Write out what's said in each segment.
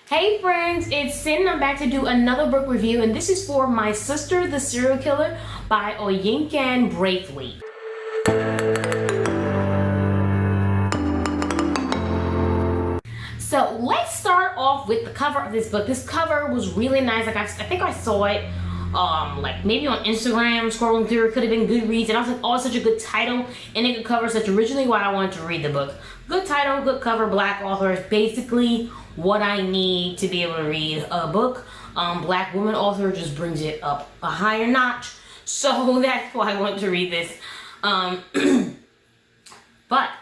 Hey friends, it's Sin and I'm back to do another book review, and this is for My Sister the Serial Killer by Oyinkan Braithwaite. So let's start off with the cover of this book. This cover was really nice. I think I saw it like maybe on Instagram, scrolling through. It could have been Goodreads, and I was like, oh, such a good title and a good cover. So that's originally why I wanted to read the book. Good title, good cover, black author is basically what I need to be able to read a book. Black woman author just brings it up a higher notch. So that's why I wanted to read this. But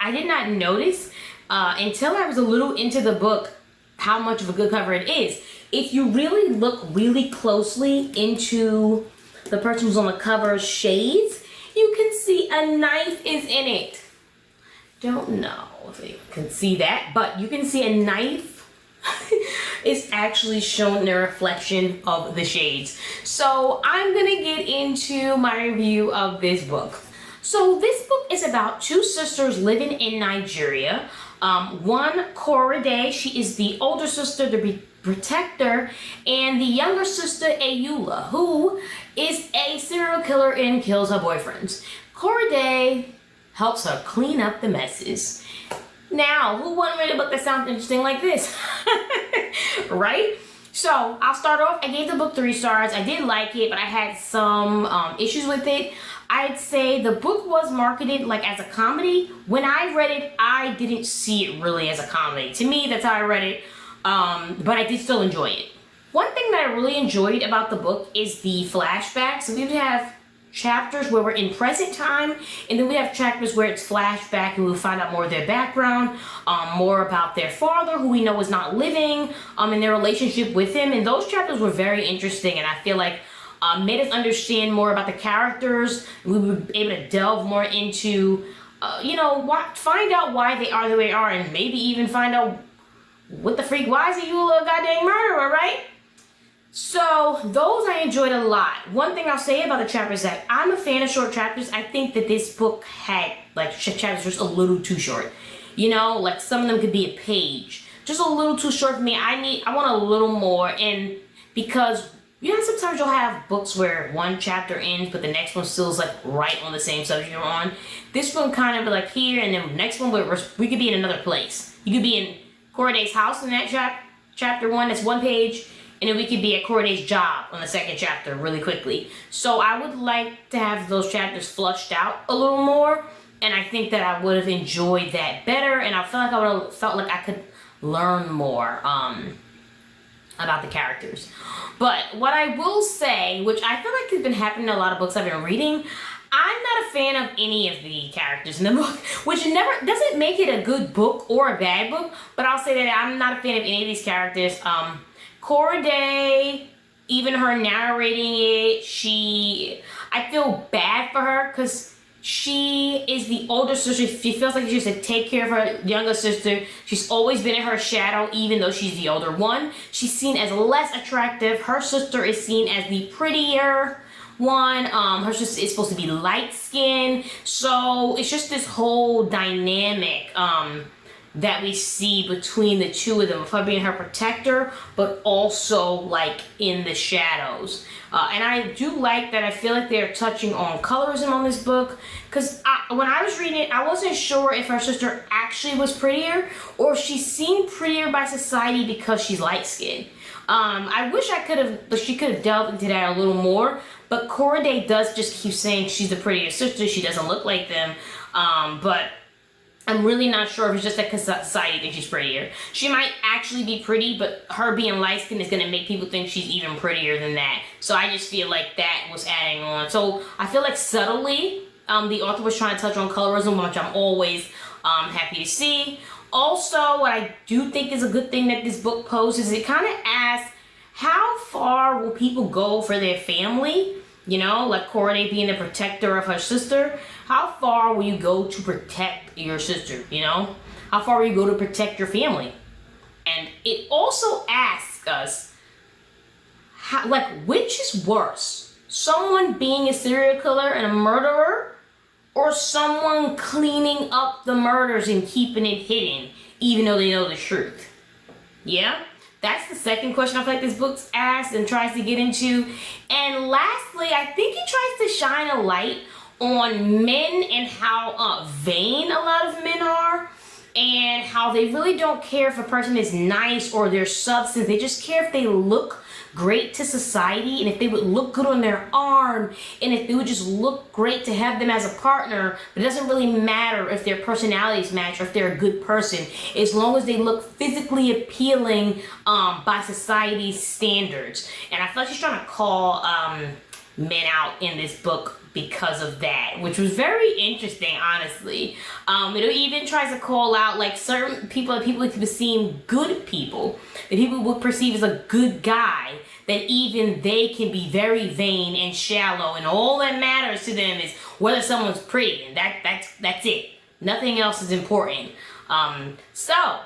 I did not notice until I was a little into the book how much of a good cover it is. If you really look really closely into the person who's on the cover's shades, you can see a knife is in it. Don't know if you can see that, but you can see a knife is actually shown in the reflection of the shades. So I'm gonna get into my review of this book. So this book is about two sisters living in Nigeria. One, Korede, she is the older sister, the protector, and the younger sister, Ayula, who is a serial killer and kills her boyfriends. Korede helps her clean up the messes. Now, who wouldn't read a book that sounds interesting like this? Right? So, I'll start off. I gave the book 3 stars. I did like it, but I had some issues with it. I'd say the book was marketed like as a comedy. When I read it, I didn't see it really as a comedy. To me, that's how I read it, but I did still enjoy it. One thing that I really enjoyed about the book is the flashbacks. So we would have chapters where we're in present time, and then we have chapters where it's flashback and we'll find out more of their background, more about their father, who we know is not living, and their relationship with him. And those chapters were very interesting, and I feel like made us understand more about the characters. We were able to delve more into, find out why they are the way they are, and maybe even find out what the freak, why is you a goddamn murderer, right? So those I enjoyed a lot. One thing I'll say about the chapters is that I'm a fan of short chapters. I think that this book had like chapters just a little too short. You know, like some of them could be a page. Just a little too short for me. I want a little more, and because sometimes you'll have books where one chapter ends, but the next one still is like right on the same subject you're on. This one kind of like here, and then the next one we could be in another place. You could be in Korede's house in that chapter 1, that's 1 page, and then we could be at Korede's job on the 2nd chapter really quickly. So I would like to have those chapters flushed out a little more, and I think that I would have enjoyed that better, and I felt like I would have felt like I could learn more about the characters. But what I will say, which I feel like has been happening in a lot of books I've been reading, I'm not a fan of any of the characters in the book, which doesn't make it a good book or a bad book, but I'll say that I'm not a fan of any of these characters. Korede, even her narrating it, I feel bad for her because she is the older sister. She feels like she has to take care of her younger sister. She's always been in her shadow, even though she's the older one. She's seen as less attractive. Her sister is seen as the prettier one. Her sister is supposed to be light-skinned. So it's just this whole dynamic that we see between the two of them, of her being her protector, but also like in the shadows. And I do like that. I feel like they're touching on colorism on this book, because when I was reading it, I wasn't sure if her sister actually was prettier or if she's seen prettier by society because she's light-skinned. I wish she could have delved into that a little more, but Korede does just keep saying she's the prettier sister, she doesn't look like them, but I'm really not sure if it's just that society thinks she's prettier. She might actually be pretty, but her being light-skinned is going to make people think she's even prettier than that. So I just feel like that was adding on. So I feel like subtly, the author was trying to touch on colorism, which I'm always happy to see. Also, what I do think is a good thing that this book poses, it kind of asks, how far will people go for their family? You know, like Korede being the protector of her sister. How far will you go to protect your sister, you know? How far will you go to protect your family? And it also asks us, which is worse? Someone being a serial killer and a murderer, or someone cleaning up the murders and keeping it hidden, even though they know the truth? Yeah? That's the second question I feel like this book's asked and tries to get into. And lastly, I think it tries to shine a light on men and how vain a lot of men are, and how they really don't care if a person is nice or their substance. They just care if they look great to society, and if they would look good on their arm, and if they would just look great to have them as a partner. But it doesn't really matter if their personalities match or if they're a good person, as long as they look physically appealing by society's standards. And I feel like she's trying to call men out in this book because of that, which was very interesting, honestly. It even tries to call out like certain people that people could seem good people, that people would perceive as a good guy, that even they can be very vain and shallow, and all that matters to them is whether someone's pretty, and that's it. Nothing else is important. So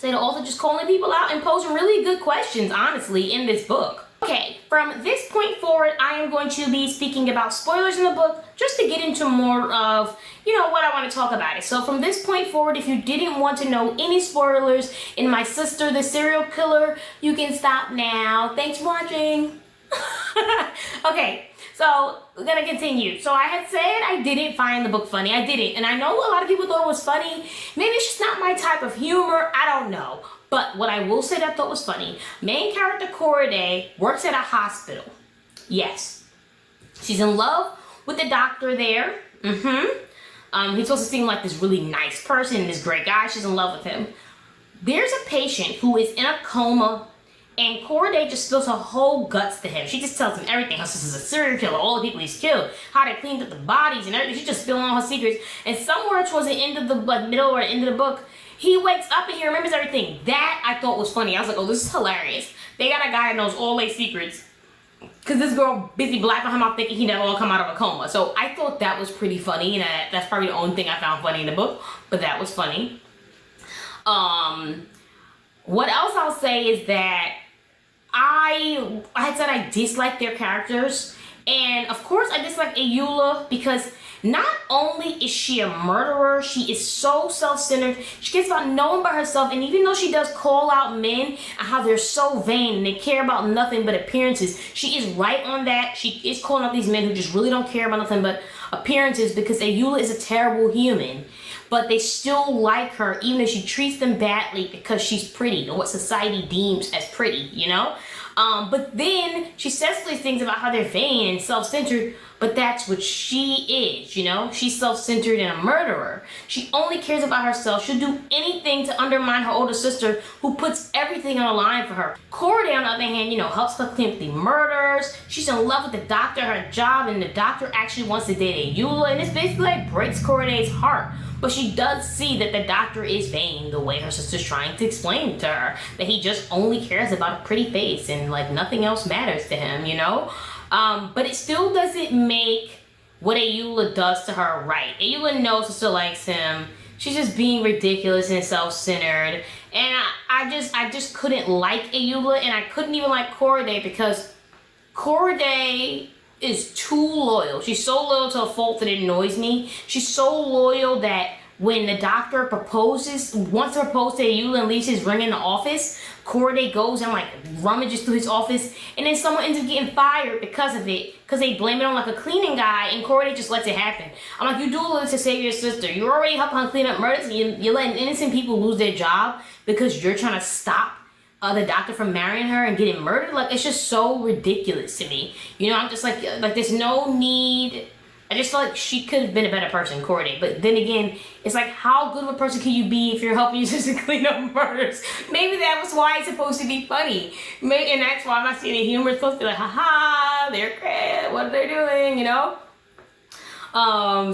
the author just calling people out and posing really good questions, honestly, in this book. Okay, from this point forward, I am going to be speaking about spoilers in the book, just to get into more of, what I want to talk about it. So from this point forward, if you didn't want to know any spoilers in My Sister, the Serial Killer, you can stop now. Thanks for watching. Okay, so we're gonna continue. So I had said I didn't find the book funny. I didn't, and I know a lot of people thought it was funny. Maybe it's just not my type of humor. I don't know. But what I will say that I thought was funny, main character Corday works at a hospital. Yes. She's in love with the doctor there. He's supposed to seem like this really nice person, this great guy. She's in love with him. There's a patient who is in a coma, and Corday just spills her whole guts to him. She just tells him everything. How this is a serial killer, all the people he's killed, how they cleaned up the bodies and everything. She's just spilling all her secrets. And somewhere towards the end of the middle or end of the book, he wakes up and he remembers everything. That I thought was funny. I was like, oh, this is hilarious. They got a guy that knows all their secrets, because this girl busy blacking him out thinking he never will come out of a coma. So I thought that was pretty funny, and that's probably the only thing I found funny in the book, but that was funny. What else I'll say is that I had said I disliked their characters, and of course I dislike Ayoola because not only is she a murderer, she is so self-centered. She cares about no one but herself, and even though she does call out men and how they're so vain and they care about nothing but appearances, she is right on that. She is calling out these men who just really don't care about nothing but appearances, because Ayoola is a terrible human. But they still like her, even if she treats them badly because she's pretty, or what society deems as pretty, But then she says these things about how they're vain and self-centered, but that's what she is, She's self-centered and a murderer. She only cares about herself. She'll do anything to undermine her older sister, who puts everything on the line for her. Corday, on the other hand, helps her clean up the murders. She's in love with the doctor, her job, and the doctor actually wants to date Ayoola, and it's basically like breaks Corday's heart. But she does see that the doctor is vain, the way her sister's trying to explain to her, that he just only cares about a pretty face and like nothing else matters to him, But it still doesn't make what Ayoola does to her right. Ayoola knows sister likes him. She's just being ridiculous and self-centered. And I just couldn't like Ayoola, and I couldn't even like Corday, because Corday is too loyal. She's so loyal to a fault that it annoys me. She's so loyal that when the doctor wants to propose to Ayoola and leaves his ring in the office, Corday goes and rummages through his office, and then someone ends up getting fired because of it, because they blame it on a cleaning guy, and Corday just lets it happen. I'm like, you do all this to save your sister. You're already helping her clean up murders, and you're letting innocent people lose their job because you're trying to stop the doctor from marrying her and getting murdered. It's just so ridiculous to me. I'm just like there's no need. I just feel like she could have been a better person, Corday. But then again, it's like, how good of a person can you be if you're helping your sister clean up murders? Maybe that was why it's supposed to be funny. And that's why I'm not seeing the humor. It's supposed to be like, haha, they're great. What are they doing,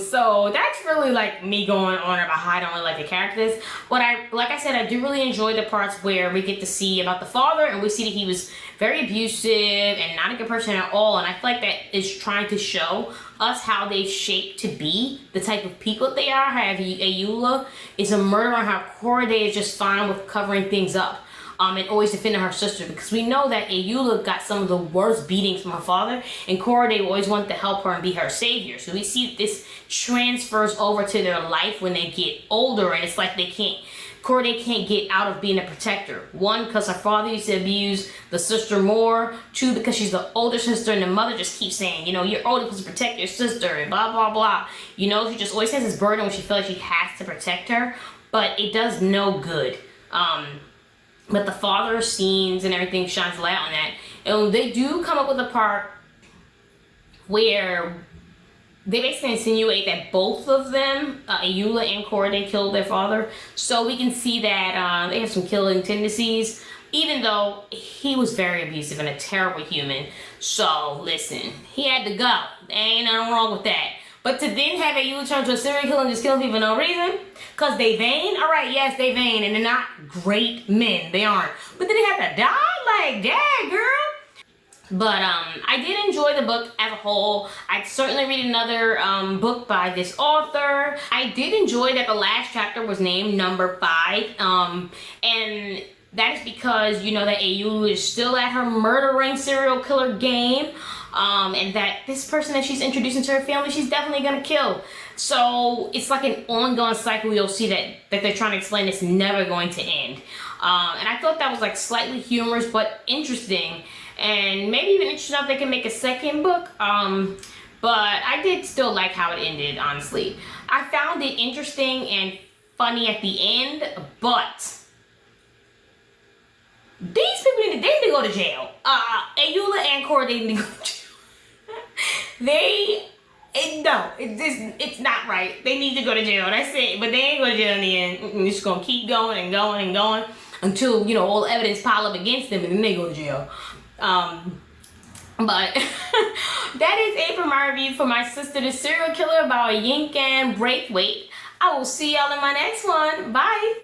So that's really me going on about how I don't really like the characters. But like I said, I do really enjoy the parts where we get to see about the father, and we see that he was very abusive and not a good person at all. And I feel like that is trying to show us how they've shaped to be the type of people they are. How Ayoola is a murderer, and how Corday is just fine with covering things up. And always defending her sister, because we know that Ayoola got some of the worst beatings from her father, and Corday always wanted to help her and be her savior. So we see that this transfers over to their life when they get older, and it's like they can't. Corday can't get out of being a protector. One, because her father used to abuse the sister more. Two, because she's the older sister and the mother just keeps saying, you know, you're older supposed to protect your sister and blah, blah, blah. You know, she just always has this burden when she feels like she has to protect her, but it does no good. But the father scenes and everything shines light on that. And they do come up with a part where they basically insinuate that both of them, Ayula and Corday, killed their father. So we can see that they have some killing tendencies, even though he was very abusive and a terrible human. So listen, he had to go. There ain't nothing wrong with that. But to then have Ayula turn to a serial killer and just kill people for no reason, because they vain? Alright, yes, they vain, and they're not great men. They aren't. But then they have to die like that, girl. But I did enjoy the book as a whole. I'd certainly read another book by this author. I did enjoy that the last chapter was named number 5. And that is because, you know, that Ayula is still at her murdering serial killer game. And that this person that she's introducing to her family, she's definitely gonna kill. So it's like an ongoing cycle. You'll see that they're trying to explain it's never going to end. And I thought that was like slightly humorous but interesting. And maybe even interesting enough they can make a second book. But I did still like how it ended, honestly. I found it interesting and funny at the end, but these people need to go to jail. Ayula and Corday need to go to jail. It's not right. They need to go to jail. That's it. But they ain't going to jail in the end. It's just going to keep going and going and going until, you know, all evidence pile up against them and then they go to jail. But that is it for my review for My Sister the Serial Killer by Oyinkan Braithwaite. I will see y'all in my next one. Bye.